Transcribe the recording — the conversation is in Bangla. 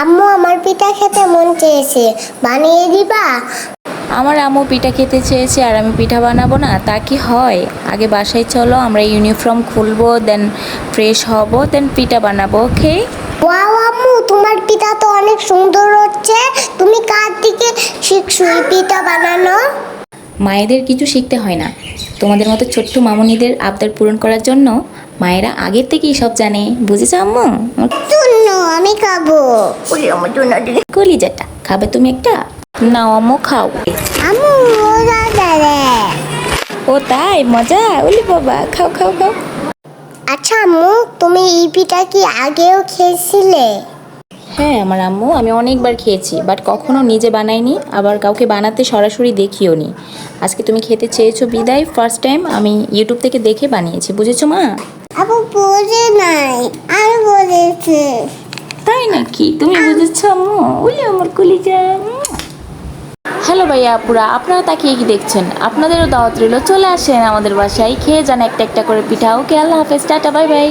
আম্মু আমার পিঠা খেতে মন চেয়েছে, বানিয়ে দিবা? আমার আম্মু পিঠা খেতে চেয়েছে আর আমি পিঠা বানাবো না, তা কি হয়? আগে বাসায় চলো, আমরা ইউনিফর্ম খুলবো, দেন ফ্রেশ হব, দেন পিঠা বানাবো। ওকে? ওয়াও আম্মু, তোমার পিঠা তো অনেক সুন্দর হচ্ছে। তুমি কার থেকে শিখছো এই পিঠা বানানো? মায়েদের কিছু শিখতে হয় না, তোমাদের মতো ছোট্ট মামুনিদের আবদার পূরণ করার জন্য মায়েরা আগের থেকেই সব জানে। বুঝেছো আম্মু? শূন্য, আমি খাবো। কলিজাটা খাবে তুমি একটা? নাও আম্মু, খাও। আম্মু মজা দেবে। ও তাই? মজা? ওলি বাবা, খাও খাও খাও। আচ্ছা আম্মু, তুমি এই পিঠা কি আগেও খেয়েছিলে? হ্যাঁ আমার আম্মু, আমি অনেকবার খেয়েছি, বাট কখনো নিজে বানাইনি, আবার কাউকে বানাতে সরাসরি দেখিও নি। আজকে তুমি খেতে চেয়েছো বিদায়, ফার্স্ট টাইম আমি ইউটিউব থেকে দেখে বানিয়েছি। বুঝেছো মা? আপু বোঝে নাই, আমি বলেছি। তাই নাকি? তুমি বুঝেছো আম্মু? ওলি আমার কলিজা। হ্যালো ভাইয়া আপুরা, আপনারা তাকিয়ে কি দেখছেন? আপনাদেরও দাওয়াত রইল, চলে আসেন আমাদের বাসায়, খেয়ে যান একটা একটা করে পিঠা। ওকে, আল্লাহ হাফেজ, টাটা, বাই বাই।